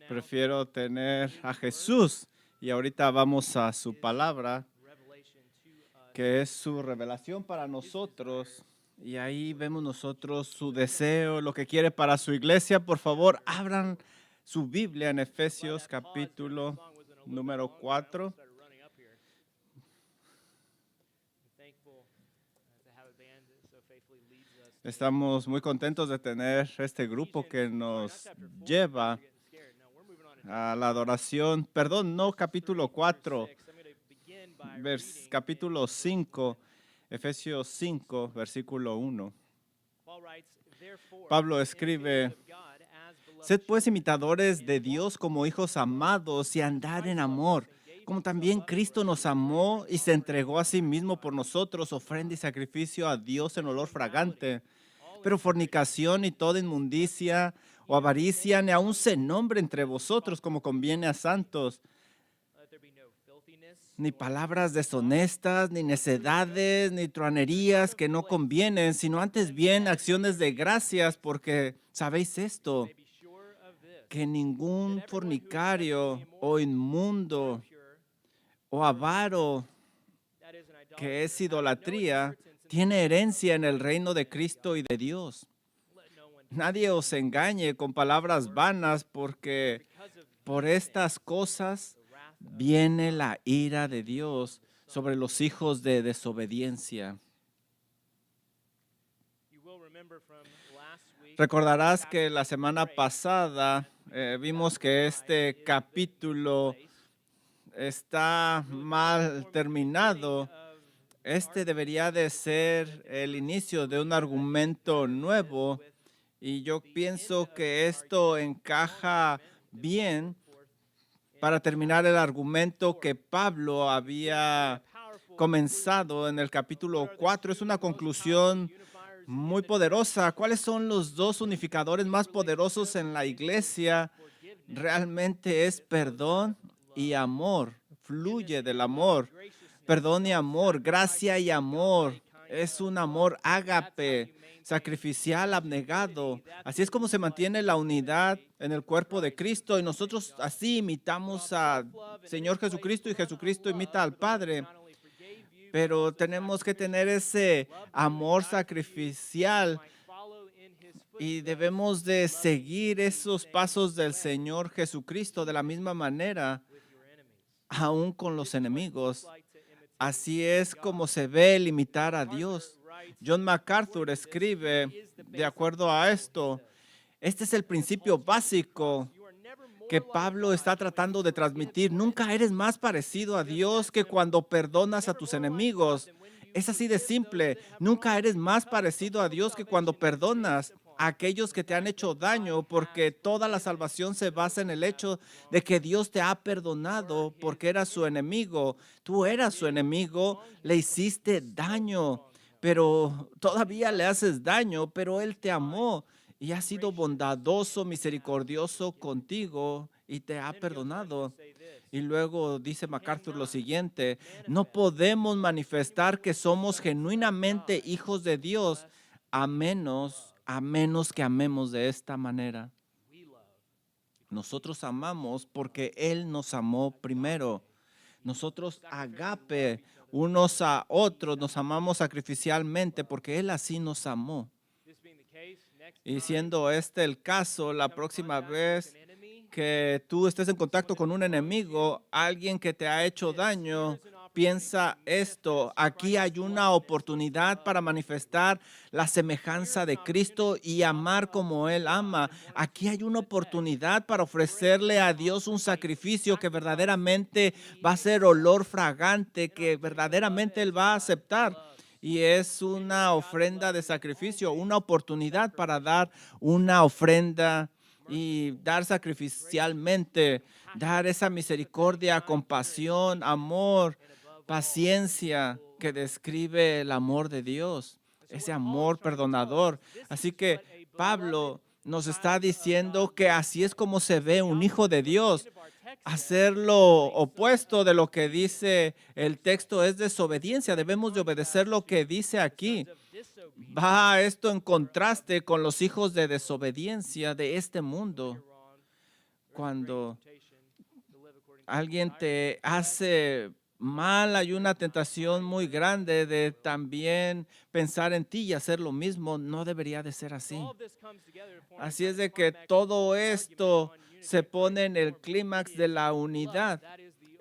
Prefiero tener a Jesús y ahorita vamos a su palabra, que es su revelación para nosotros. Y ahí vemos nosotros su deseo, lo que quiere para su iglesia. Por favor, abran su Biblia en Efesios capítulo número 4. Estamos muy contentos de tener este grupo que nos lleva a la adoración. Perdón, no capítulo 4, capítulo 5, Efesios 5, versículo 1. Pablo escribe: Sed pues imitadores de Dios como hijos amados y andad en amor, como también Cristo nos amó y se entregó a sí mismo por nosotros, ofrenda y sacrificio a Dios en olor fragante. Pero fornicación y toda inmundicia o avaricia ni aun se nombre entre vosotros como conviene a santos, ni palabras deshonestas, ni necedades, ni truanerías que no convienen, sino antes bien acciones de gracias, porque sabéis esto, que ningún fornicario o inmundo o avaro, que es idolatría, tiene herencia en el reino de Cristo y de Dios. Nadie os engañe con palabras vanas, porque por estas cosas viene la ira de Dios sobre los hijos de desobediencia. Recordarás que la semana pasada vimos que este capítulo está mal terminado. Este debería de ser el inicio de un argumento nuevo, y yo pienso que esto encaja bien para terminar el argumento que Pablo había comenzado en el capítulo 4. Es una conclusión muy poderosa. ¿Cuáles son los dos unificadores más poderosos en la iglesia? Realmente es perdón y amor. Fluye del amor. Perdón y amor, gracia y amor. Es un amor ágape, sacrificial, abnegado. Así es como se mantiene la unidad en el cuerpo de Cristo, y nosotros así imitamos al Señor Jesucristo y Jesucristo imita al Padre. Pero tenemos que tener ese amor sacrificial y debemos de seguir esos pasos del Señor Jesucristo de la misma manera, aún con los enemigos. Así es como se ve el imitar a Dios. John MacArthur escribe de acuerdo a esto: este es el principio básico que Pablo está tratando de transmitir. Nunca eres más parecido a Dios que cuando perdonas a tus enemigos. Es así de simple. Nunca eres más parecido a Dios que cuando perdonas a aquellos que te han hecho daño, porque toda la salvación se basa en el hecho de que Dios te ha perdonado porque eras su enemigo. Tú eras su enemigo, le hiciste daño, pero todavía le haces daño, pero Él te amó y ha sido bondadoso, misericordioso contigo y te ha perdonado. Y luego dice MacArthur lo siguiente: no podemos manifestar que somos genuinamente hijos de Dios a menos que amemos de esta manera. Nosotros amamos porque Él nos amó primero. Nosotros agape unos a otros, nos amamos sacrificialmente porque Él así nos amó. Y siendo este el caso, la próxima vez que tú estés en contacto con un enemigo, alguien que te ha hecho daño, piensa esto: aquí hay una oportunidad para manifestar la semejanza de Cristo y amar como Él ama. Aquí hay una oportunidad para ofrecerle a Dios un sacrificio que verdaderamente va a ser olor fragante, que verdaderamente Él va a aceptar. Y es una ofrenda de sacrificio, una oportunidad para dar una ofrenda y dar sacrificialmente, dar esa misericordia, compasión, amor, paciencia que describe el amor de Dios, ese amor perdonador. Así que Pablo nos está diciendo que así es como se ve un hijo de Dios. Hacer lo opuesto de lo que dice el texto es desobediencia. Debemos de obedecer lo que dice aquí. Va esto en contraste con los hijos de desobediencia de este mundo. Cuando alguien te hace mal, hay una tentación muy grande de también pensar en ti y hacer lo mismo. No debería de ser así. Así es de que todo esto se pone en el clímax de la unidad.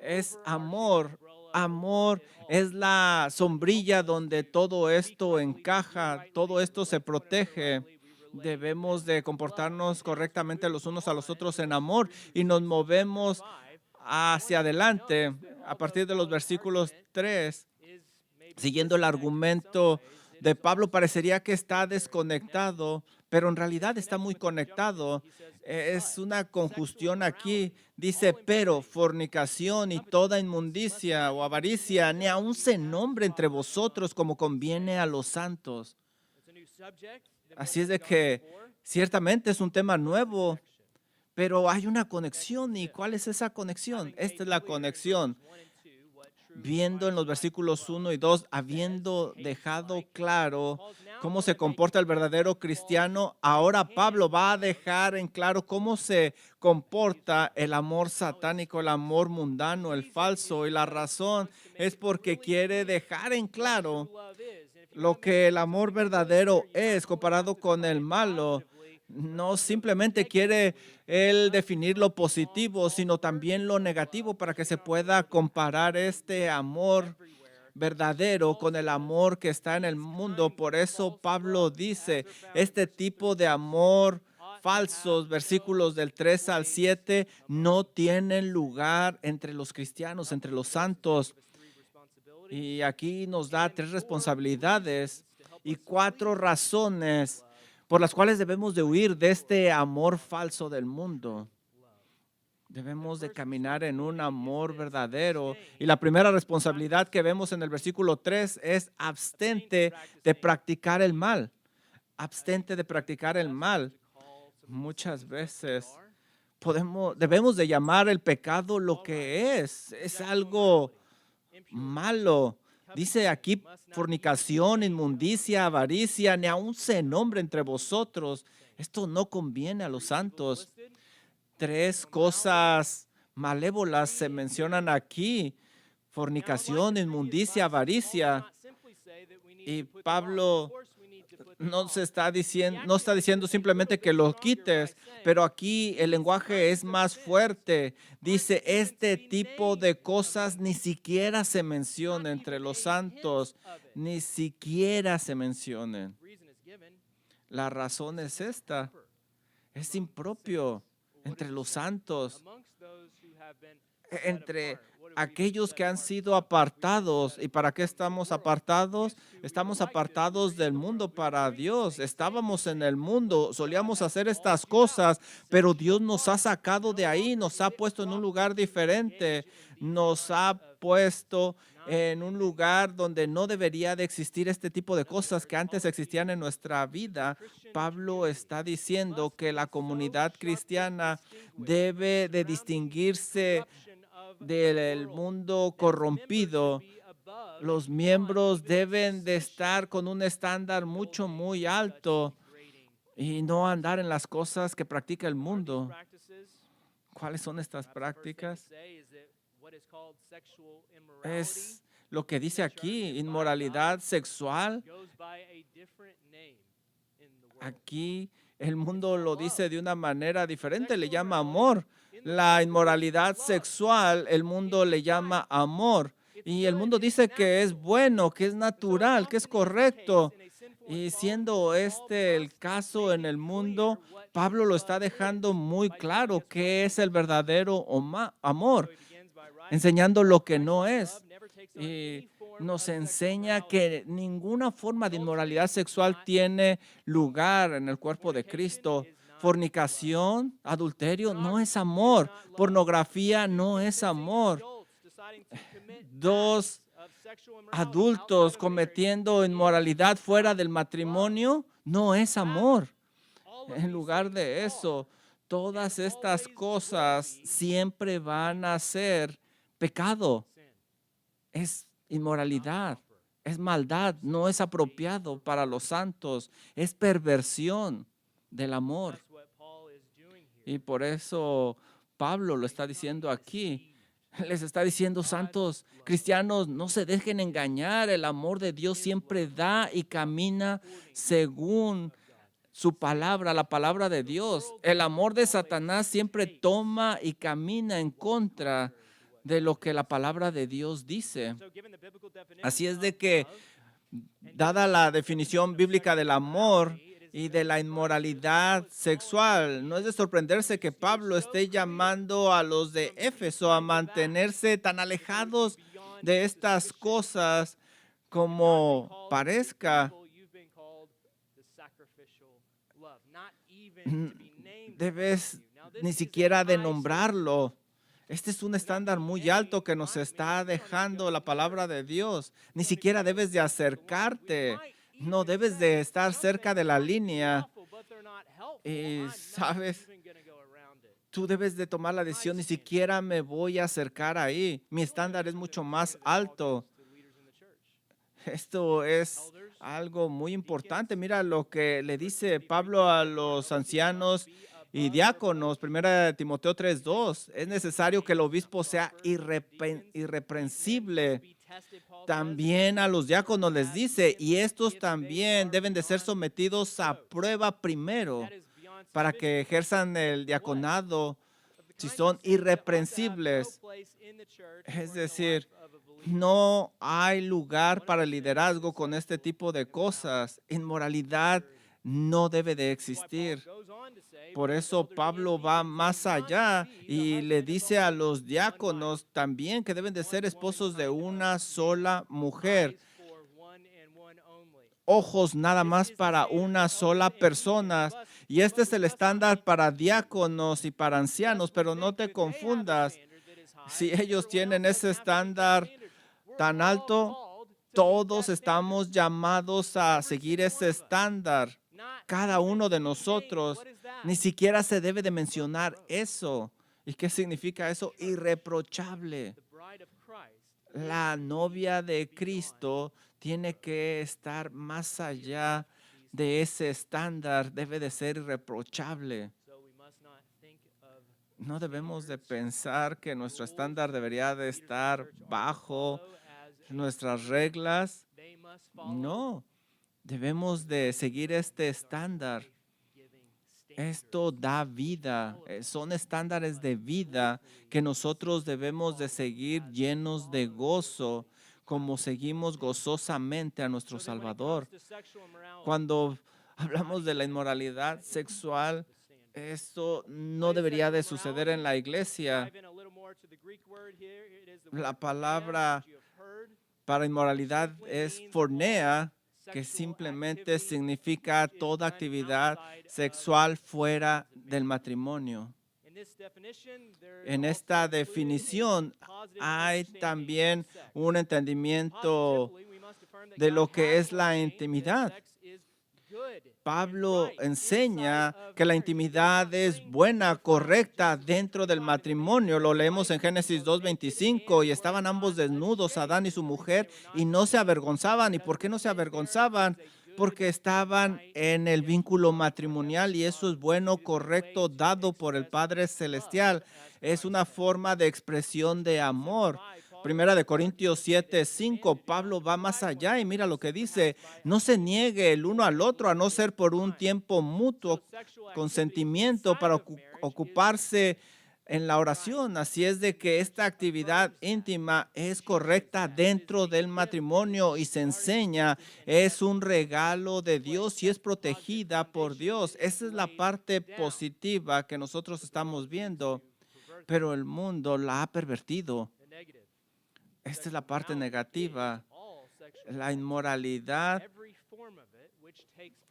Es amor. Amor es la sombrilla donde todo esto encaja, todo esto se protege. Debemos de comportarnos correctamente los unos a los otros en amor y nos movemos hacia adelante a partir de los versículos 3. Siguiendo el argumento de Pablo, parecería que está desconectado, pero en realidad está muy conectado. Es una conjunción aquí. Dice, pero fornicación y toda inmundicia o avaricia, ni aun se nombre entre vosotros como conviene a los santos. Así es de que ciertamente es un tema nuevo, pero hay una conexión. ¿Y cuál es esa conexión? Esta es la conexión. Viendo en los versículos 1 y 2, habiendo dejado claro cómo se comporta el verdadero cristiano, ahora Pablo va a dejar en claro cómo se comporta el amor satánico, el amor mundano, el falso. Y la razón es porque quiere dejar en claro lo que el amor verdadero es comparado con el malo. No simplemente quiere él definir lo positivo, sino también lo negativo para que se pueda comparar este amor verdadero con el amor que está en el mundo. Por eso Pablo dice, este tipo de amor falsos, versículos del 3 al 7, no tienen lugar entre los cristianos, entre los santos. Y aquí nos da 3 responsabilidades y 4 razones por las cuales debemos de huir de este amor falso del mundo. Debemos de caminar en un amor verdadero. Y la primera responsabilidad que vemos en el versículo 3 es abstente de practicar el mal. Abstente de practicar el mal. Muchas veces debemos de llamar el pecado lo que es. Es algo malo. Dice aquí fornicación, inmundicia, avaricia, ni aun se nombre entre vosotros. Esto no conviene a los santos. 3 cosas malévolas se mencionan aquí: fornicación, inmundicia, avaricia. Y Pablo no está diciendo simplemente que lo quites, pero aquí el lenguaje es más fuerte. Dice, este tipo de cosas ni siquiera se menciona entre los santos, ni siquiera se mencionen. La razón es esta: es impropio entre los santos, entre aquellos que han sido apartados. ¿Y para qué estamos apartados? Estamos apartados del mundo para Dios. Estábamos en el mundo, solíamos hacer estas cosas, pero Dios nos ha sacado de ahí, nos ha puesto en un lugar diferente, nos ha puesto en un lugar donde no debería de existir este tipo de cosas que antes existían en nuestra vida. Pablo está diciendo que la comunidad cristiana debe de distinguirse del mundo corrompido. Los miembros deben de estar con un estándar muy alto y no andar en las cosas que practica el mundo. ¿Cuáles son estas prácticas? Es lo que dice aquí, inmoralidad sexual. Aquí el mundo lo dice de una manera diferente, le llama amor. La inmoralidad sexual, el mundo le llama amor. Y el mundo dice que es bueno, que es natural, que es correcto. Y siendo este el caso en el mundo, Pablo lo está dejando muy claro que es el verdadero amor, enseñando lo que no es. Y nos enseña que ninguna forma de inmoralidad sexual tiene lugar en el cuerpo de Cristo. Fornicación, adulterio, no es amor. Pornografía no es amor. 2 adultos cometiendo inmoralidad fuera del matrimonio no es amor. En lugar de eso, todas estas cosas siempre van a ser pecado. Es inmoralidad, es maldad, no es apropiado para los santos, es perversión del amor. Y por eso Pablo lo está diciendo aquí. Les está diciendo, santos cristianos, no se dejen engañar. El amor de Dios siempre da y camina según su palabra, la palabra de Dios. El amor de Satanás siempre toma y camina en contra de lo que la palabra de Dios dice. Así es de que, dada la definición bíblica del amor y de la inmoralidad sexual, no es de sorprenderse que Pablo esté llamando a los de Éfeso a mantenerse tan alejados de estas cosas como parezca. Debes ni siquiera de nombrarlo. Este es un estándar muy alto que nos está dejando la palabra de Dios. Ni siquiera debes de acercarte. No debes de estar cerca de la línea. Y sabes, tú debes de tomar la decisión, ni siquiera me voy a acercar ahí. Mi estándar es mucho más alto. Esto es algo muy importante. Mira lo que le dice Pablo a los ancianos y diáconos, 1 Timoteo 3:2. Es necesario que el obispo sea irreprensible. También a los diáconos les dice, y estos también deben de ser sometidos a prueba primero para que ejerzan el diaconado si son irreprensibles. Es decir, no hay lugar para el liderazgo con este tipo de cosas. Inmoralidad no debe de existir. Por eso Pablo va más allá y le dice a los diáconos también que deben de ser esposos de una sola mujer. Ojos nada más para una sola persona. Y este es el estándar para diáconos y para ancianos, pero no te confundas. Si ellos tienen ese estándar tan alto, todos estamos llamados a seguir ese estándar. Cada uno de nosotros. Ni siquiera se debe de mencionar eso. ¿Y qué significa eso? Irreprochable. La novia de Cristo tiene que estar más allá de ese estándar. Debe de ser irreprochable. No debemos de pensar que nuestro estándar debería de estar bajo nuestras reglas. No, debemos de seguir este estándar. Esto da vida, son estándares de vida que nosotros debemos de seguir llenos de gozo, como seguimos gozosamente a nuestro Salvador. Cuando hablamos de la inmoralidad sexual, esto no debería de suceder en la iglesia. La palabra para inmoralidad es porneia, que simplemente significa toda actividad sexual fuera del matrimonio. En esta definición hay también un entendimiento de lo que es la intimidad. Pablo enseña que la intimidad es buena, correcta dentro del matrimonio. Lo leemos en Génesis 2:25. Y estaban ambos desnudos, Adán y su mujer, y no se avergonzaban. ¿Y por qué no se avergonzaban? Porque estaban en el vínculo matrimonial y eso es bueno, correcto, dado por el Padre Celestial. Es una forma de expresión de amor. Primera de Corintios 7:5, Pablo va más allá y mira lo que dice: no se niegue el uno al otro a no ser por un tiempo mutuo consentimiento para ocuparse en la oración. Así es de que esta actividad íntima es correcta dentro del matrimonio y se enseña, es un regalo de Dios y es protegida por Dios. Esa es la parte positiva que nosotros estamos viendo, pero el mundo la ha pervertido. Esta es la parte negativa. La inmoralidad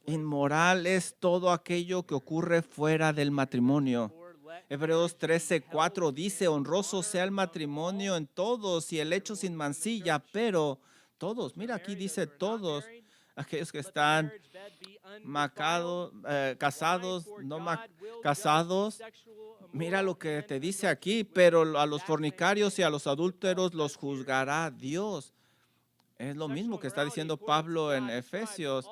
inmoral es todo aquello que ocurre fuera del matrimonio. Hebreos 13:4 dice: honroso sea el matrimonio en todos y el hecho sin mancilla, pero todos, mira aquí dice todos, aquellos que están casados, casados. Mira lo que te dice aquí, pero a los fornicarios y a los adúlteros los juzgará Dios. Es lo mismo que está diciendo Pablo en Efesios.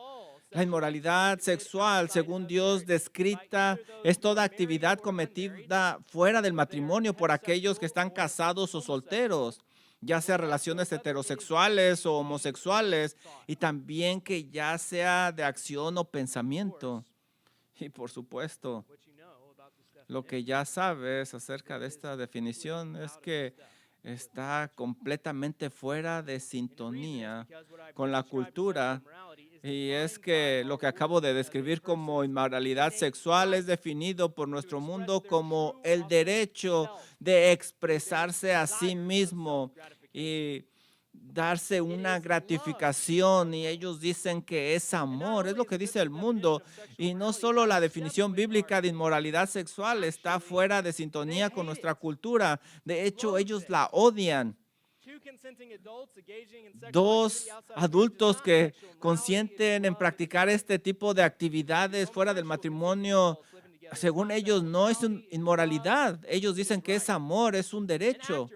La inmoralidad sexual, según Dios descrita, es toda actividad cometida fuera del matrimonio por aquellos que están casados o solteros, ya sea relaciones heterosexuales o homosexuales, y también que ya sea de acción o pensamiento. Y por supuesto, lo que ya sabes acerca de esta definición es que está completamente fuera de sintonía con la cultura. Y es que lo que acabo de describir como inmoralidad sexual es definido por nuestro mundo como el derecho de expresarse a sí mismo y darse una gratificación, y ellos dicen que es amor, es lo que dice el mundo. Y no solo la definición bíblica de inmoralidad sexual está fuera de sintonía con nuestra cultura, de hecho ellos la odian. Dos adultos que consienten en practicar este tipo de actividades fuera del matrimonio, según ellos, no es inmoralidad. Ellos dicen que es amor, es un derecho.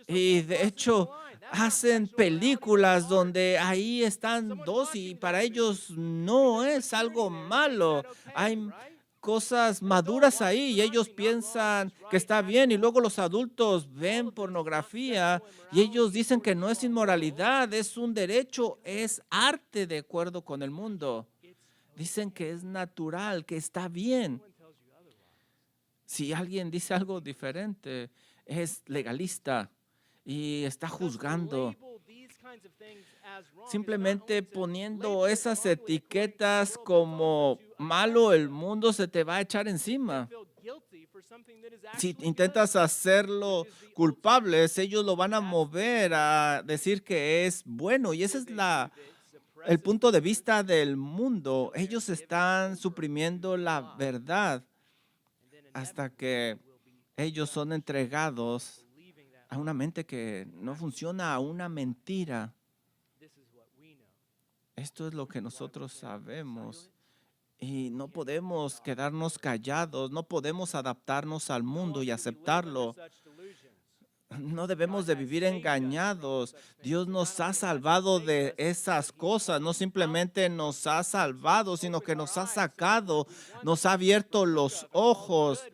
Y de hecho, hacen películas donde ahí están dos y para ellos no es algo malo. Hay cosas maduras ahí y ellos piensan que está bien, y luego los adultos ven pornografía y ellos dicen que no es inmoralidad, es un derecho, es arte de acuerdo con el mundo. Dicen que es natural, que está bien. Si alguien dice algo diferente, es legalista y está juzgando. Simplemente poniendo esas etiquetas como malo, el mundo se te va a echar encima. Si intentas hacerlo culpables, ellos lo van a mover a decir que es bueno. Y ese es el punto de vista del mundo. Ellos están suprimiendo la verdad hasta que ellos son entregados a una mente que no funciona, a una mentira. Esto es lo que nosotros sabemos y no podemos quedarnos callados, no podemos adaptarnos al mundo y aceptarlo. No debemos de vivir engañados. Dios nos ha salvado de esas cosas. No simplemente nos ha salvado, sino que nos ha sacado, nos ha abierto los ojos.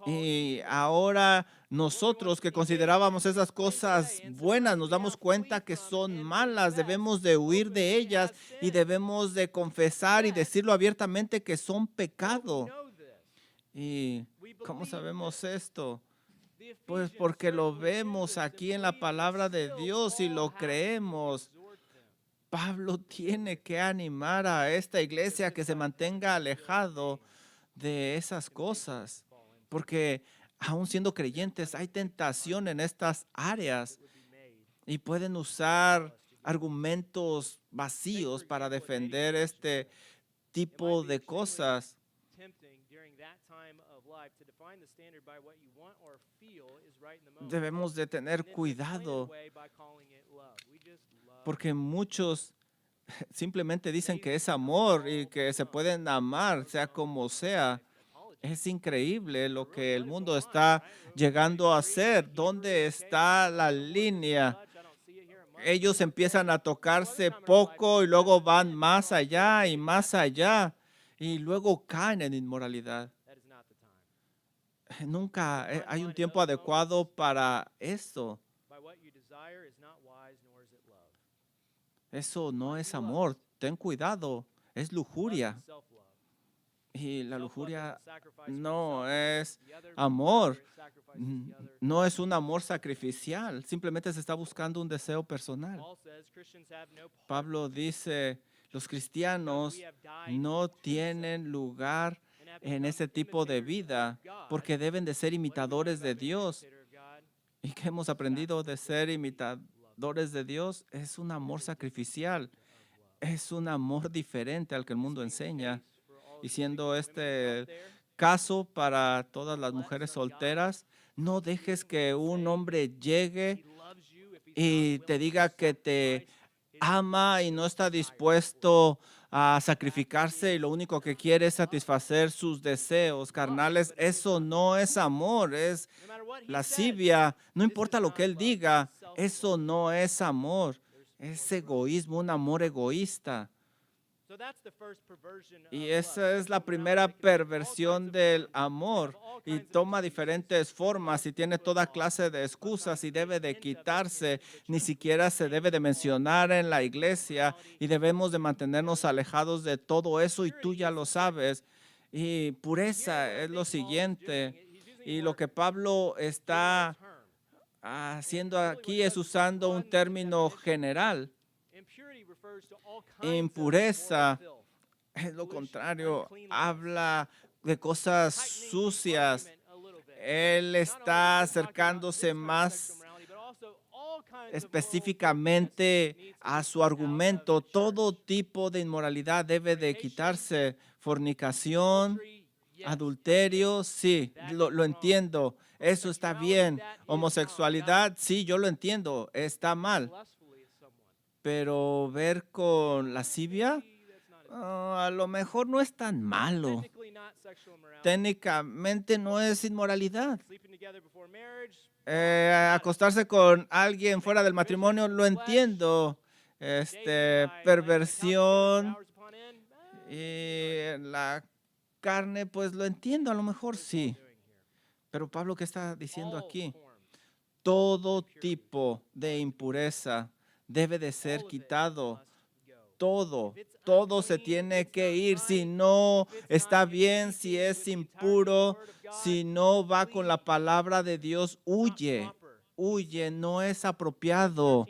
Y ahora nosotros que considerábamos esas cosas buenas, nos damos cuenta que son malas. Debemos de huir de ellas y debemos de confesar y decirlo abiertamente que son pecado. ¿Y cómo sabemos esto? Pues porque lo vemos aquí en la palabra de Dios y lo creemos. Pablo tiene que animar a esta iglesia que se mantenga alejado de esas cosas, porque aún siendo creyentes hay tentación en estas áreas y pueden usar argumentos vacíos para defender este tipo de cosas. Debemos de tener cuidado porque muchos simplemente dicen que es amor y que se pueden amar, sea como sea. Es increíble lo que el mundo está llegando a hacer. ¿Dónde está la línea? Ellos empiezan a tocarse poco y luego van más allá y más allá y luego caen en inmoralidad. Nunca hay un tiempo adecuado para esto. Eso no es amor. Ten cuidado. Es lujuria. Y la lujuria no es amor. No es un amor sacrificial. Simplemente se está buscando un deseo personal. Pablo dice, los cristianos no tienen lugar en ese tipo de vida porque deben de ser imitadores de Dios. ¿Y qué hemos aprendido de ser imitadores de Dios? Es un amor sacrificial. Es un amor diferente al que el mundo enseña. Y siendo este el caso para todas las mujeres solteras, no dejes que un hombre llegue y te diga que te ama y no está dispuesto a sacrificarse y lo único que quiere es satisfacer sus deseos carnales. Eso no es amor, es lascivia. No importa lo que él diga, eso no es amor. Es egoísmo, un amor egoísta. Y esa es la primera perversión del amor y toma diferentes formas y tiene toda clase de excusas y debe de quitarse. Ni siquiera se debe de mencionar en la iglesia y debemos de mantenernos alejados de todo eso y tú ya lo sabes. Y pureza es lo siguiente. Y lo que Pablo está haciendo aquí es usando un término general. Impureza es lo contrario, habla de cosas sucias. Él está acercándose más específicamente a su argumento. Todo tipo de inmoralidad debe de quitarse. Fornicación, adulterio, sí, lo entiendo. Eso está bien. Homosexualidad, sí, yo lo entiendo. Está mal. Pero ver con lascivia, a lo mejor no es tan malo. Técnicamente no es inmoralidad. Acostarse con alguien fuera del matrimonio, lo entiendo. Perversión y la carne, pues lo entiendo, a lo mejor sí. Pero Pablo, ¿qué está diciendo aquí? Todo tipo de impureza debe de ser quitado. Todo se tiene que ir. Si no está bien, si es impuro, si no va con la palabra de Dios, huye, no es apropiado.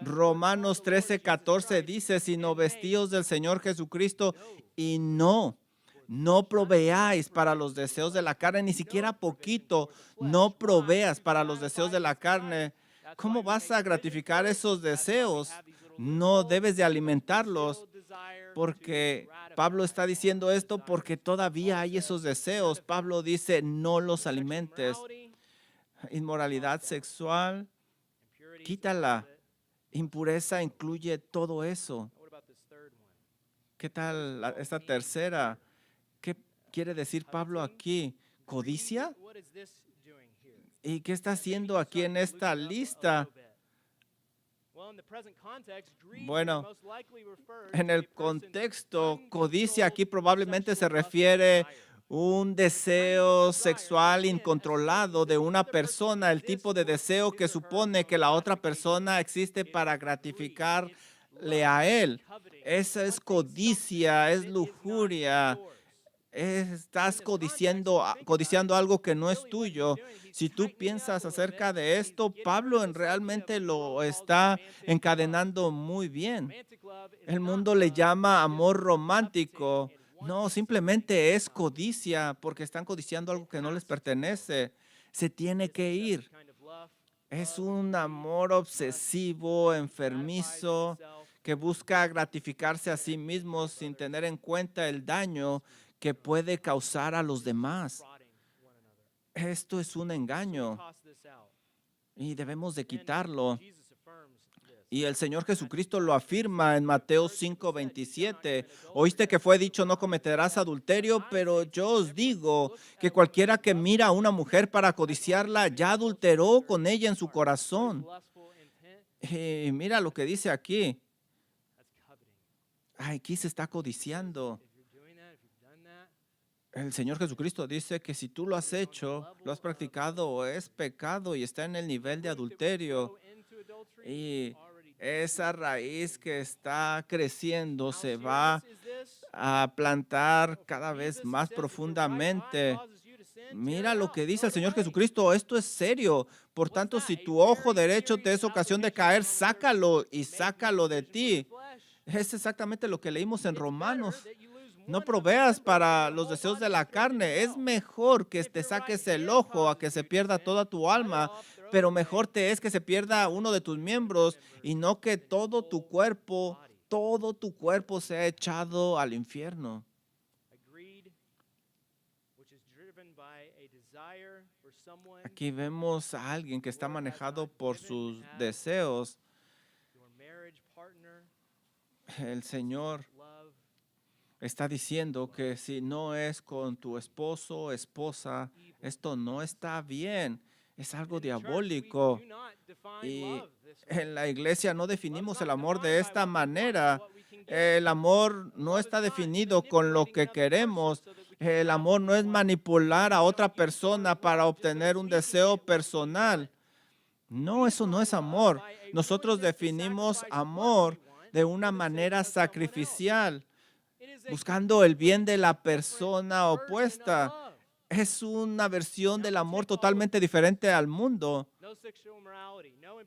Romanos 13:14 dice, sino vestidos del Señor Jesucristo y no proveáis para los deseos de la carne, ni siquiera poquito, no proveas para los deseos de la carne. ¿Cómo vas a gratificar esos deseos? No debes de alimentarlos, porque Pablo está diciendo esto porque todavía hay esos deseos. Pablo dice, no los alimentes. Inmoralidad sexual, quítala. Impureza incluye todo eso. ¿Qué tal esta tercera? ¿Qué quiere decir Pablo aquí? ¿Codicia? ¿Y qué está haciendo aquí en esta lista? Bueno, en el contexto, codicia aquí probablemente se refiere un deseo sexual incontrolado de una persona, el tipo de deseo que supone que la otra persona existe para gratificarle a él. Esa es codicia, es lujuria. Estás codiciando algo que no es tuyo. Si tú piensas acerca de esto, Pablo realmente lo está encadenando muy bien. El mundo le llama amor romántico. No, simplemente es codicia porque están codiciando algo que no les pertenece. Se tiene que ir. Es un amor obsesivo, enfermizo, que busca gratificarse a sí mismo sin tener en cuenta el daño que puede causar a los demás. Esto es un engaño y debemos de quitarlo. Y el Señor Jesucristo lo afirma en Mateo 5:27. Oíste que fue dicho, no cometerás adulterio, pero yo os digo que cualquiera que mira a una mujer para codiciarla, ya adulteró con ella en su corazón. Y mira lo que dice aquí. Aquí se está codiciando. El Señor Jesucristo dice que si tú lo has hecho, lo has practicado, es pecado y está en el nivel de adulterio. Y esa raíz que está creciendo se va a plantar cada vez más profundamente. Mira lo que dice el Señor Jesucristo, esto es serio. Por tanto, si tu ojo derecho te es ocasión de caer, sácalo y sácalo de ti. Es exactamente lo que leímos en Romanos. No proveas para los deseos de la carne. Es mejor que te saques el ojo a que se pierda toda tu alma, pero mejor te es que se pierda uno de tus miembros y no que todo tu cuerpo sea echado al infierno. Aquí vemos a alguien que está manejado por sus deseos. El Señor está diciendo que si no es con tu esposo o esposa, esto no está bien. Es algo diabólico. Y en la iglesia no definimos el amor de esta manera. El amor no está definido con lo que queremos. El amor no es manipular a otra persona para obtener un deseo personal. No, eso no es amor. Nosotros definimos amor de una manera sacrificial, buscando el bien de la persona opuesta. Es una versión del amor totalmente diferente al mundo.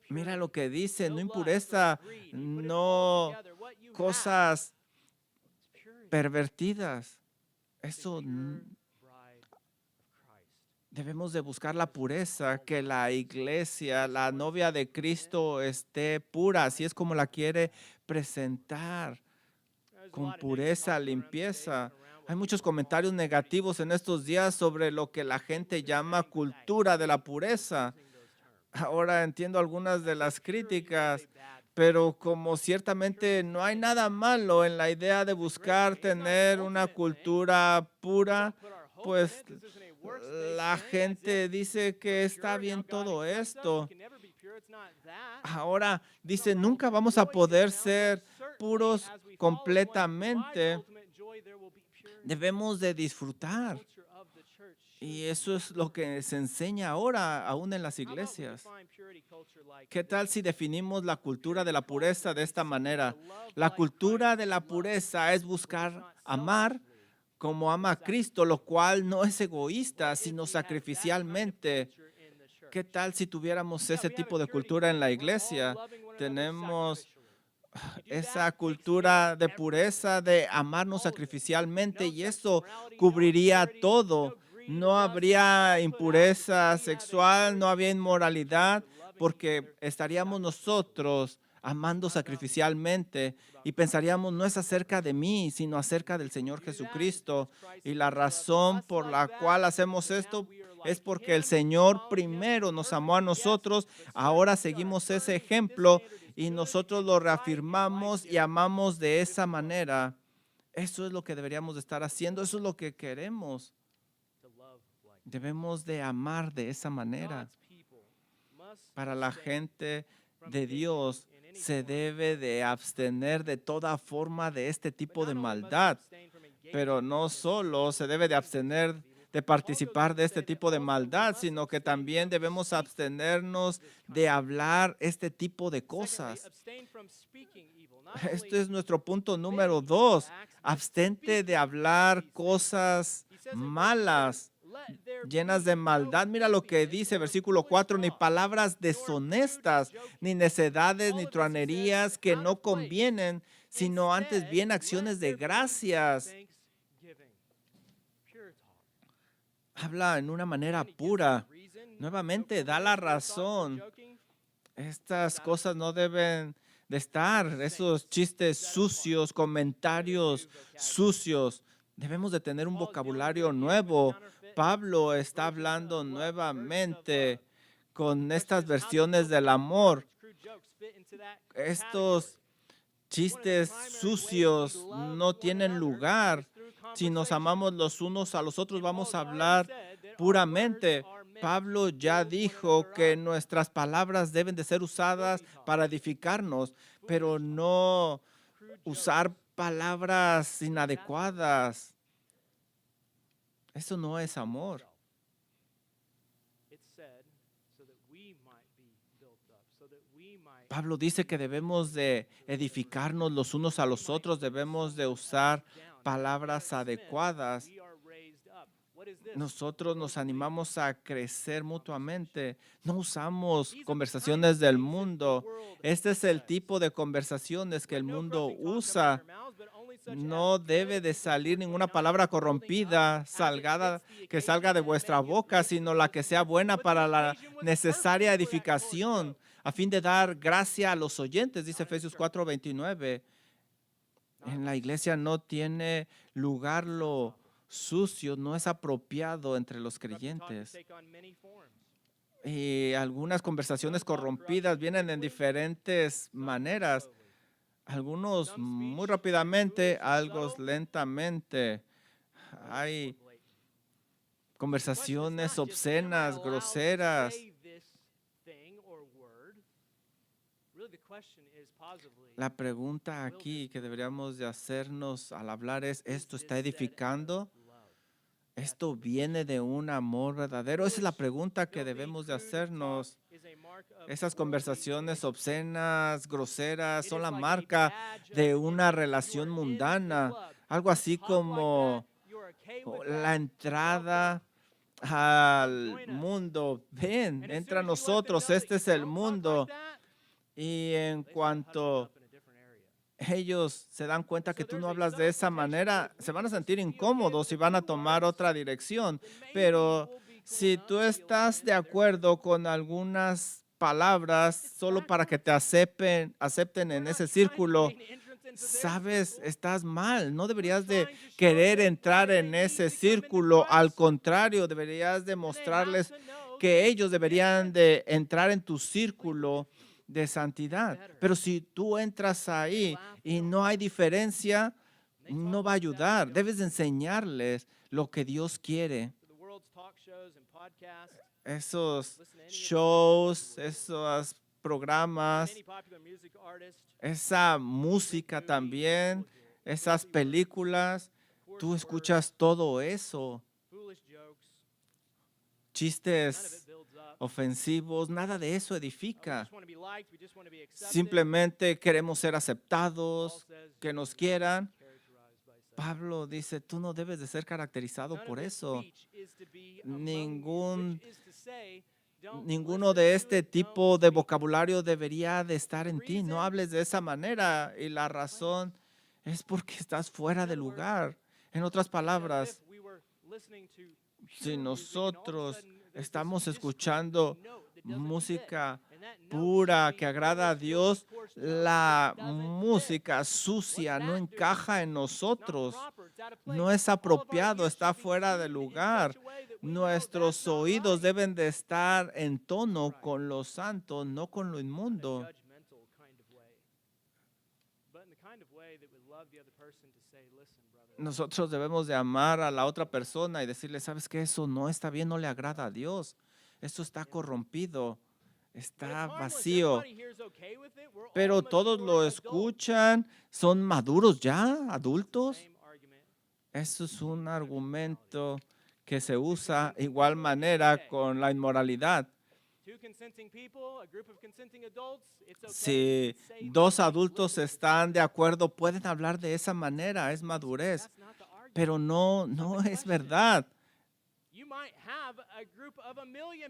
Mira lo que dice, no impureza, no cosas pervertidas. Eso debemos de buscar la pureza, que la iglesia, la novia de Cristo esté pura, así es como la quiere presentar, con pureza, limpieza. Hay muchos comentarios negativos en estos días sobre lo que la gente llama cultura de la pureza. Ahora entiendo algunas de las críticas, pero como ciertamente no hay nada malo en la idea de buscar tener una cultura pura, pues la gente dice que está bien todo esto. Ahora dice, nunca vamos a poder ser puros completamente. Debemos de disfrutar. Y eso es lo que se enseña ahora, aún en las iglesias. ¿Qué tal si definimos la cultura de la pureza de esta manera? La cultura de la pureza es buscar amar como ama a Cristo, lo cual no es egoísta, sino sacrificialmente. ¿Qué tal si tuviéramos ese tipo de cultura en la iglesia? Tenemos esa cultura de pureza, de amarnos sacrificialmente, y eso cubriría todo. No habría impureza sexual, no habría inmoralidad, porque estaríamos nosotros amando sacrificialmente y pensaríamos, no es acerca de mí, sino acerca del Señor Jesucristo. Y la razón por la cual hacemos esto es porque el Señor primero nos amó a nosotros. Ahora seguimos ese ejemplo y nosotros lo reafirmamos y amamos de esa manera. Eso es lo que deberíamos de estar haciendo. Eso es lo que queremos. Debemos de amar de esa manera. Para la gente de Dios se debe de abstener de toda forma de este tipo de maldad. Pero no solo se debe de abstener de participar de este tipo de maldad, sino que también debemos abstenernos de hablar este tipo de cosas. Este es nuestro punto número 2. Abstente de hablar cosas malas, llenas de maldad. Mira lo que dice versículo 4, ni palabras deshonestas, ni necedades, ni truanerías que no convienen, sino antes bien acciones de gracias. Habla en una manera pura. Nuevamente, da la razón. Estas cosas no deben de estar, esos chistes sucios, comentarios sucios. Debemos de tener un vocabulario nuevo. Pablo está hablando nuevamente con estas versiones del amor. Estos chistes sucios no tienen lugar. Si nos amamos los unos a los otros, vamos a hablar puramente. Pablo ya dijo que nuestras palabras deben de ser usadas para edificarnos, pero no usar palabras inadecuadas. Eso no es amor. Pablo dice que debemos de edificarnos los unos a los otros, debemos de usar palabras adecuadas. Nosotros nos animamos a crecer mutuamente. No usamos conversaciones del mundo. Este es el tipo de conversaciones que el mundo usa. No debe de salir ninguna palabra corrompida, que salga de vuestra boca, sino la que sea buena para la necesaria edificación, a fin de dar gracia a los oyentes, dice Efesios 4:29. En la iglesia no tiene lugar lo sucio, no es apropiado entre los creyentes. Y algunas conversaciones corrompidas vienen en diferentes maneras. Algunos muy rápidamente, algunos lentamente. Hay conversaciones obscenas, groseras. La pregunta aquí que deberíamos de hacernos al hablar es, ¿esto está edificando? ¿Esto viene de un amor verdadero? Esa es la pregunta que debemos de hacernos. Esas conversaciones obscenas, groseras, son la marca de una relación mundana. Algo así como la entrada al mundo. Ven, entra a nosotros, este es el mundo. Y en cuanto ellos se dan cuenta que tú no hablas de esa manera, se van a sentir incómodos y van a tomar otra dirección. Pero si tú estás de acuerdo con algunas palabras solo para que te acepten en ese círculo, sabes, estás mal. No deberías de querer entrar en ese círculo. Al contrario, deberías de mostrarles que ellos deberían de entrar en tu círculo de santidad. Pero si tú entras ahí y no hay diferencia, no va a ayudar. Debes de enseñarles lo que Dios quiere. Esos shows, esos programas, esa música también, esas películas, tú escuchas todo eso, chistes ofensivos, nada de eso edifica. Simplemente queremos ser aceptados, que nos quieran. Pablo dice, tú no debes de ser caracterizado por eso. Ninguno de este tipo de vocabulario debería de estar en ti. No hables de esa manera. Y la razón es porque estás fuera de lugar. En otras palabras, si nosotros estamos escuchando música pura que agrada a Dios, la música sucia no encaja en nosotros, no es apropiado, está fuera de lugar. Nuestros oídos deben de estar en tono con lo santo, no con lo inmundo. Nosotros debemos de amar a la otra persona y decirle, ¿sabes qué? Eso no está bien, no le agrada a Dios. Eso está corrompido, está vacío. Pero todos lo escuchan, son maduros ya, adultos. Eso es un argumento que se usa igual manera con la inmoralidad. Si dos adultos están de acuerdo, pueden hablar de esa manera, es madurez, pero no es verdad.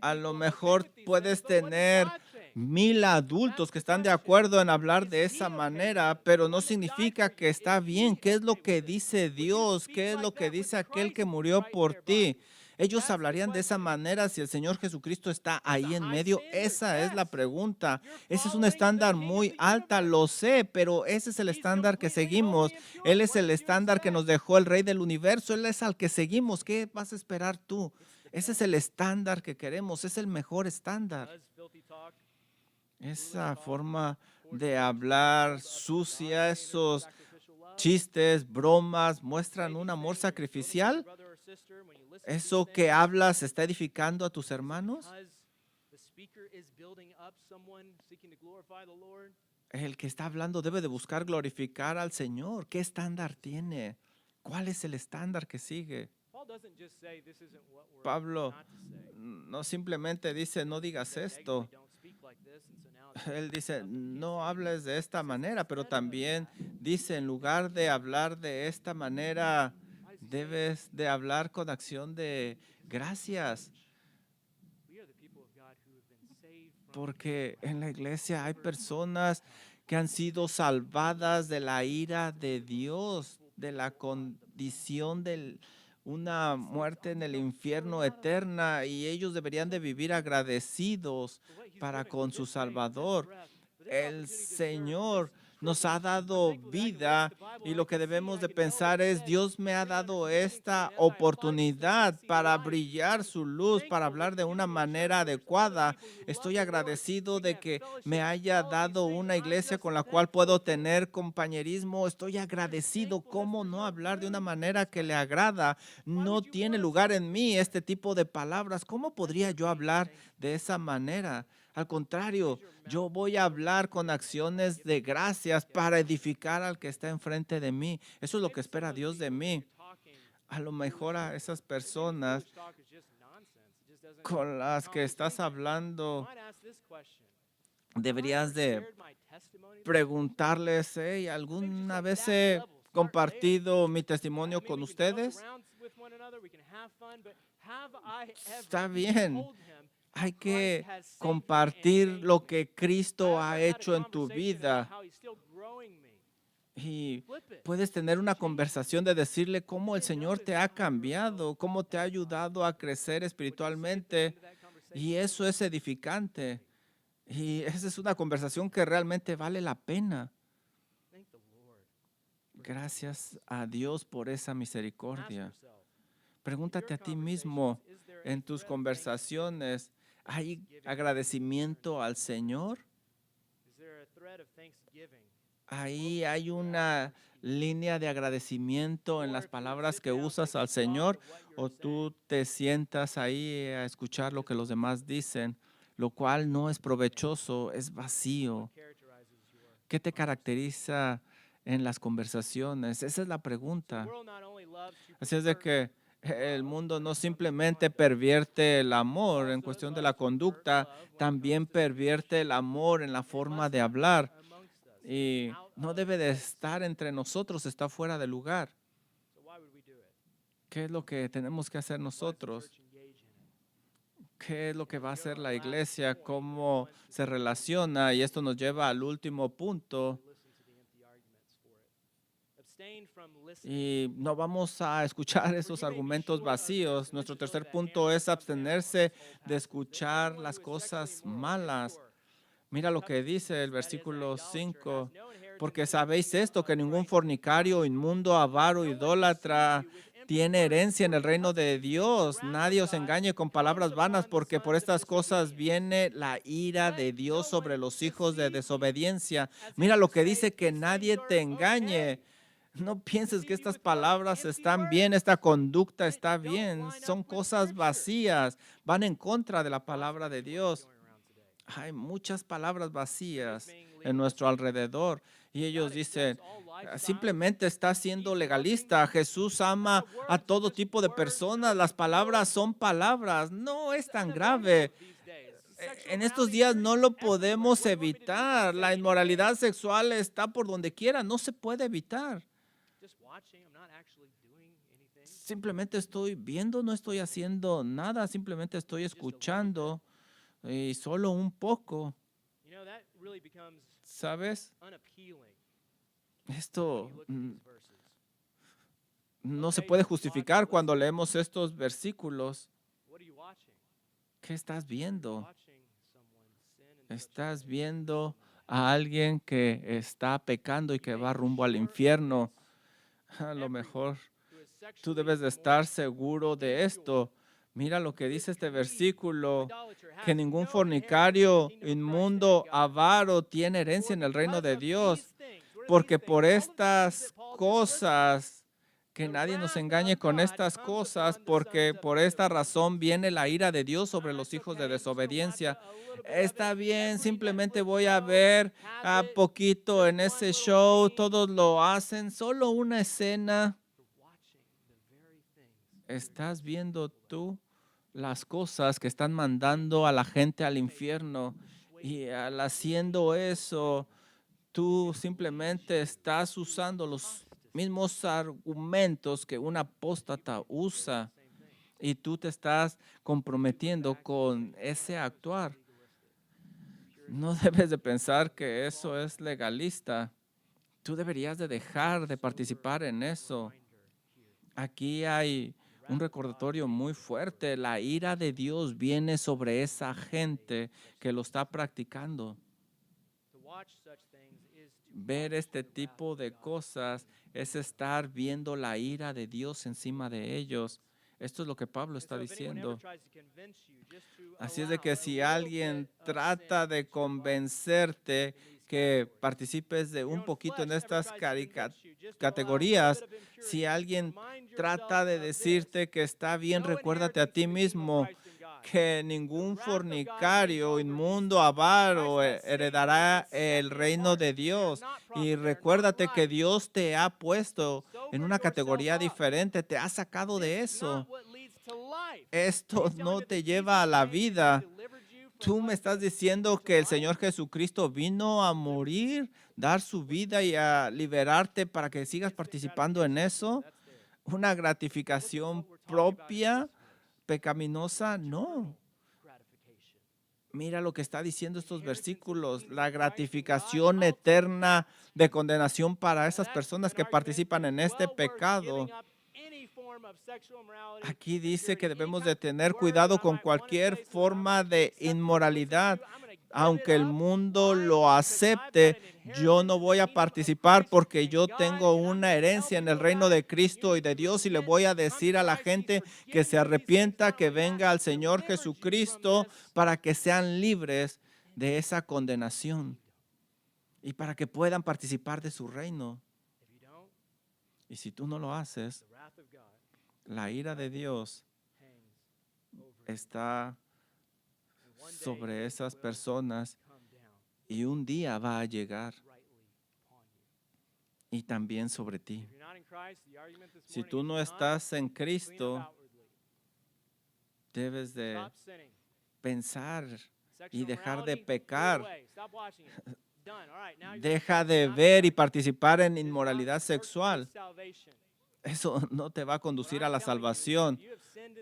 A lo mejor puedes tener 1,000 adultos que están de acuerdo en hablar de esa manera, pero no significa que está bien. ¿Qué es lo que dice Dios? ¿Qué es lo que dice aquel que murió por ti? Ellos hablarían de esa manera si el Señor Jesucristo está ahí en medio. Esa es la pregunta. Ese es un estándar muy alta, lo sé, pero ese es el estándar que seguimos. Él es el estándar que nos dejó el Rey del Universo. Él es al que seguimos. ¿Qué vas a esperar tú? Ese es el estándar que queremos. Es el mejor estándar. Esa forma de hablar sucia, esos chistes, bromas, muestran un amor sacrificial. ¿Eso que hablas está edificando a tus hermanos? El que está hablando debe de buscar glorificar al Señor. ¿Qué estándar tiene? ¿Cuál es el estándar que sigue? Pablo no simplemente dice, no digas esto. Él dice, no hables de esta manera, pero también dice, en lugar de hablar de esta manera, debes de hablar con acción de gracias. Porque en la iglesia hay personas que han sido salvadas de la ira de Dios, de la condición de una muerte en el infierno eterna, y ellos deberían de vivir agradecidos para con su Salvador. El Señor nos ha dado vida y lo que debemos de pensar es, Dios me ha dado esta oportunidad para brillar su luz, para hablar de una manera adecuada. Estoy agradecido de que me haya dado una iglesia con la cual puedo tener compañerismo. Estoy agradecido. ¿Cómo no hablar de una manera que le agrada? No tiene lugar en mí este tipo de palabras. ¿Cómo podría yo hablar de esa manera? Al contrario, Yo voy a hablar con acciones de gracias para edificar al que está enfrente de mí. Eso es lo que espera Dios de mí. A lo mejor a esas personas con las que estás hablando, deberías de preguntarles, hey, ¿alguna vez he compartido mi testimonio con ustedes? Está bien. Hay que compartir lo que Cristo ha hecho en tu vida. Y puedes tener una conversación de decirle cómo el Señor te ha cambiado, cómo te ha ayudado a crecer espiritualmente. Y eso es edificante. Y esa es una conversación que realmente vale la pena. Gracias a Dios por esa misericordia. Pregúntate a ti mismo en tus conversaciones, ¿hay agradecimiento al Señor? Ahí hay una línea de agradecimiento en las palabras que usas al Señor, o tú te sientas ahí a escuchar lo que los demás dicen, lo cual no es provechoso, es vacío. ¿Qué te caracteriza en las conversaciones? Esa es la pregunta. Así es de que el mundo no simplemente pervierte el amor en cuestión de la conducta, también pervierte el amor en la forma de hablar. Y no debe de estar entre nosotros, está fuera de lugar. ¿Qué es lo que tenemos que hacer nosotros? ¿Qué es lo que va a hacer la iglesia? ¿Cómo se relaciona? Y esto nos lleva al último punto. Y no vamos a escuchar esos argumentos vacíos. Nuestro tercer punto es abstenerse de escuchar las cosas malas. Mira lo que dice el versículo 5. Porque sabéis esto, que ningún fornicario, inmundo, avaro, idólatra tiene herencia en el reino de Dios. Nadie os engañe con palabras vanas, porque por estas cosas viene la ira de Dios sobre los hijos de desobediencia. Mira lo que dice, que nadie te engañe. No pienses que estas palabras están bien, esta conducta está bien. Son cosas vacías, van en contra de la palabra de Dios. Hay muchas palabras vacías en nuestro alrededor y ellos dicen, simplemente está siendo legalista. Jesús ama a todo tipo de personas. Las palabras son palabras. No es tan grave. En estos días no lo podemos evitar. La inmoralidad sexual está por donde quiera. No se puede evitar. Simplemente estoy viendo, no estoy haciendo nada. Simplemente estoy escuchando y solo un poco. ¿Sabes? Esto no se puede justificar cuando leemos estos versículos. ¿Qué estás viendo? ¿Estás viendo a alguien que está pecando y que va rumbo al infierno? A lo mejor tú debes de estar seguro de esto. Mira lo que dice este versículo, que ningún fornicario, inmundo, avaro tiene herencia en el reino de Dios, porque por estas cosas, que nadie nos engañe con estas cosas, porque por esta razón viene la ira de Dios sobre los hijos de desobediencia. Está bien, simplemente voy a ver a poquito en ese show, todos lo hacen, solo una escena. ¿Estás viendo tú las cosas que están mandando a la gente al infierno? Y al haciendo eso, tú simplemente estás usando los mismos argumentos que un apóstata usa y tú te estás comprometiendo con ese actuar. No debes de pensar que eso es legalista. Tú deberías de dejar de participar en eso. Aquí hay un recordatorio muy fuerte. La ira de Dios viene sobre esa gente que lo está practicando. Ver este tipo de cosas es estar viendo la ira de Dios encima de ellos. Esto es lo que Pablo está diciendo. Así es de que si alguien trata de convencerte que participes de un poquito en estas categorías, si alguien trata de decirte que está bien, recuérdate a ti mismo, que ningún fornicario, inmundo, avaro heredará el reino de Dios. Y recuérdate que Dios te ha puesto en una categoría diferente, te ha sacado de eso. Esto no te lleva a la vida. Tú me estás diciendo que el Señor Jesucristo vino a morir, dar su vida y a liberarte para que sigas participando en eso. Una gratificación propia, pecaminosa, no. Mira lo que está diciendo estos versículos, la gratificación eterna de condenación para esas personas que participan en este pecado. Aquí dice que debemos de tener cuidado con cualquier forma de inmoralidad. Aunque el mundo lo acepte, yo no voy a participar porque yo tengo una herencia en el reino de Cristo y de Dios y le voy a decir a la gente que se arrepienta, que venga al Señor Jesucristo para que sean libres de esa condenación y para que puedan participar de su reino. Y si tú no lo haces, la ira de Dios está sobre esas personas y un día va a llegar y también sobre ti. Si tú no estás en Cristo, debes de pensar y dejar de pecar. Deja de ver y participar en inmoralidad sexual. Eso no te va a conducir a la salvación.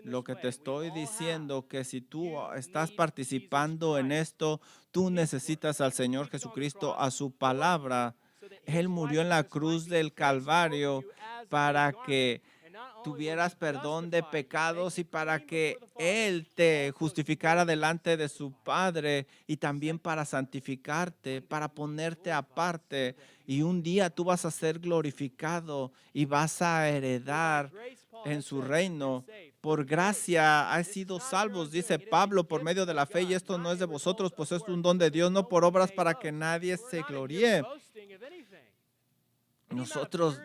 Lo que te estoy diciendo que si tú estás participando en esto, tú necesitas al Señor Jesucristo, a su palabra. Él murió en la cruz del Calvario para que tuvieras perdón de pecados y para que Él te justificara delante de su Padre y también para santificarte, para ponerte aparte. Y un día tú vas a ser glorificado y vas a heredar en su reino. Por gracia has sido salvos, dice Pablo, por medio de la fe, y esto no es de vosotros, pues es un don de Dios, no por obras para que nadie se gloríe. Nosotros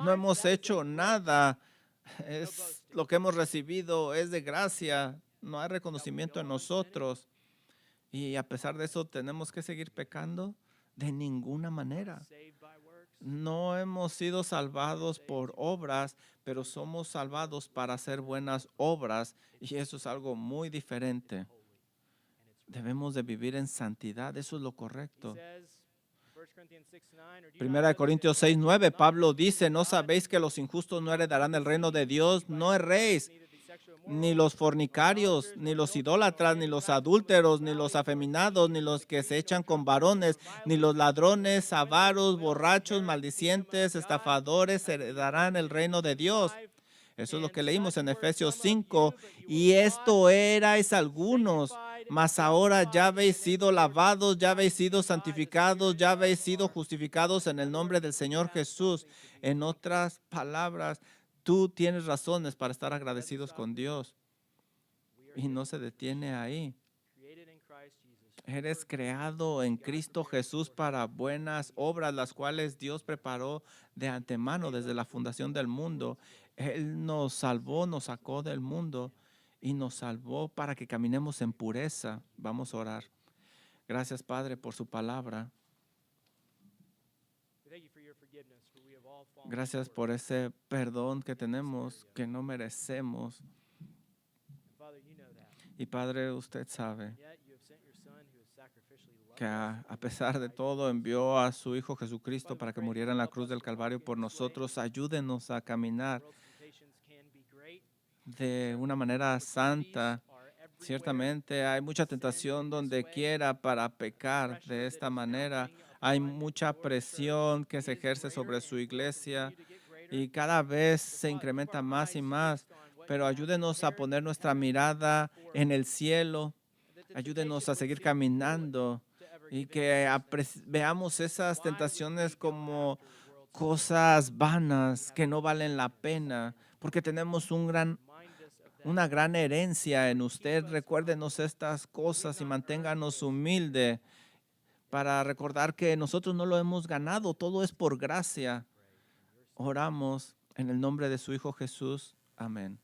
no hemos hecho nada. Es lo que hemos recibido, es de gracia. No hay reconocimiento en nosotros. Y a pesar de eso, ¿tenemos que seguir pecando? De ninguna manera. No hemos sido salvados por obras, pero somos salvados para hacer buenas obras. Y eso es algo muy diferente. Debemos de vivir en santidad. Eso es lo correcto. Primera de Corintios 6:9, Pablo dice, ¿no sabéis que los injustos no heredarán el reino de Dios? No erréis, ni los fornicarios, ni los idólatras, ni los adúlteros, ni los afeminados, ni los que se echan con varones, ni los ladrones, avaros, borrachos, maldicientes, estafadores heredarán el reino de Dios. Eso es lo que leímos en Efesios 5. Y esto erais algunos, mas ahora ya habéis sido lavados, ya habéis sido santificados, ya habéis sido justificados en el nombre del Señor Jesús. En otras palabras, tú tienes razones para estar agradecidos con Dios. Y no se detiene ahí. Eres creado en Cristo Jesús para buenas obras, las cuales Dios preparó de antemano desde la fundación del mundo. Él nos salvó, nos sacó del mundo y nos salvó para que caminemos en pureza. Vamos a orar. Gracias, Padre, por su palabra. Gracias por ese perdón que tenemos, que no merecemos. Y Padre, usted sabe que a pesar de todo envió a su Hijo Jesucristo para que muriera en la cruz del Calvario por nosotros. Ayúdenos a caminar de una manera santa. Ciertamente hay mucha tentación donde quiera para pecar de esta manera. Hay mucha presión que se ejerce sobre su iglesia y cada vez se incrementa más y más. Pero ayúdenos a poner nuestra mirada en el cielo. Ayúdenos a seguir caminando y que veamos esas tentaciones como cosas vanas que no valen la pena, porque tenemos una gran herencia en usted. Recuérdenos estas cosas y manténganos humildes para recordar que nosotros no lo hemos ganado, todo es por gracia. Oramos en el nombre de su Hijo Jesús. Amén.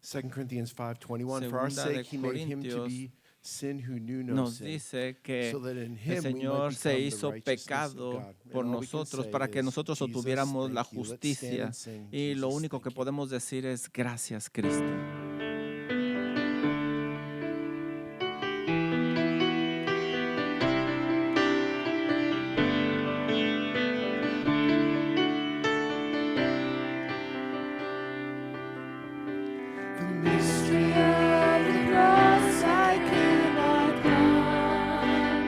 2 Corinthians 5:21, for our Segunda de sake he made him to Corintios be sin who knew no nos sin, dice que so that in el him we might Señor se become the hizo righteousness of pecado God. And por all we can nosotros say para que is, nosotros Jesus, obtuviéramos la thank you. Let's stand justicia. and sing, Y lo Jesus, único que thank you. podemos decir es gracias, Cristo. The mystery of the cross I cannot comprehend.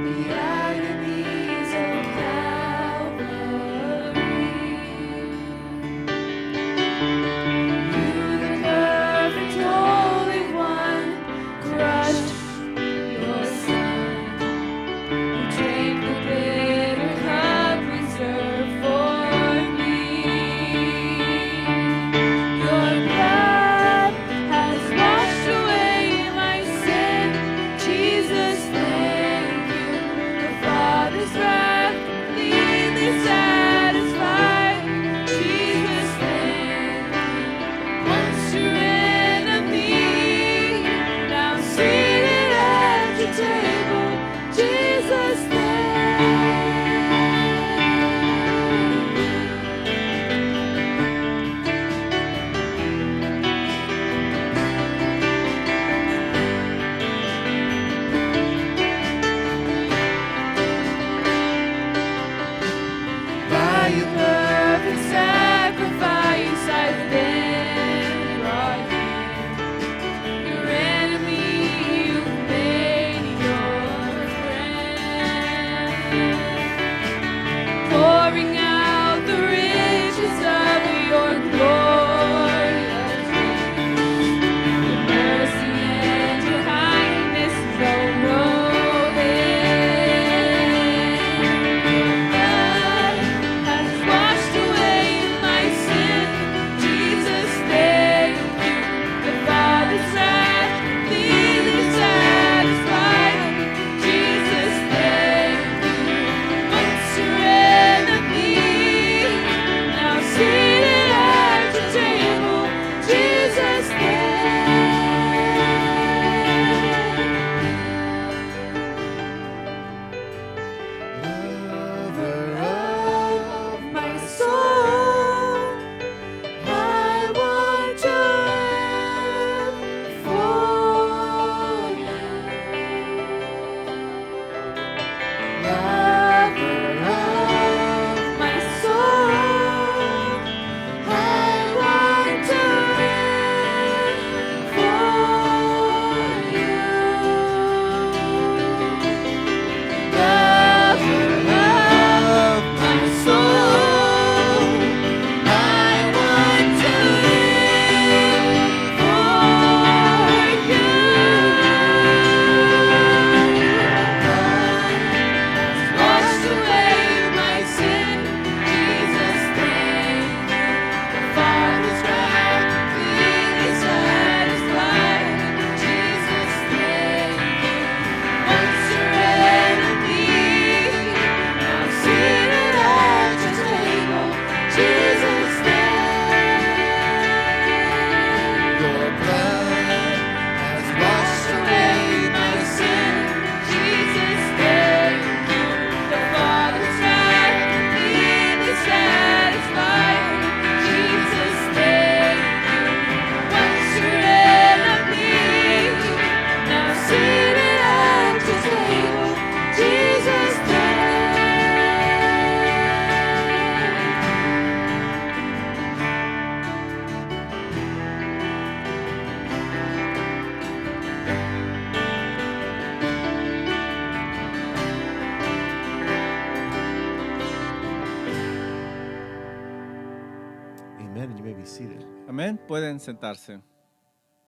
The agonies of Calvary. You, the perfect Holy One, crushed your Son, who drank the bitter cup reserved for me. Your blood has washed away my sin. Jesus, thank you. The Father's wrath completely satisfied. Jesus, thank you. Once your enemy, now seated at your table. Jesus, thank you. By your perfect sacrifice, I've been brought here. Your enemy, you've made your friend. Pouring out the riches of your glorious grace. Your mercy and your kindness know no end. Has washed away my sin. Jesus, thank you. The Father's wrath completely satisfied. Jesus, thank you. Once your enemy, now seated at your table. Jesus, thank you. Lover Of my soul, I want to live for you. Lover of my soul, I want to live for you. Lover of my soul, I want to live for you. Washed away my sin, Jesus, thank you. The Father's wrath completely satisfied, Jesus, thank you. Once your enemy, now seated at your table, Jesus, thank you. your blood has Washed away my sin, Jesus, thank you. The Father's wrath completely satisfied, Jesus, thank you. Once your enemy, now seated at your table, Jesus, thank you. Amen. And you may be seated. Amén. Pueden sentarse.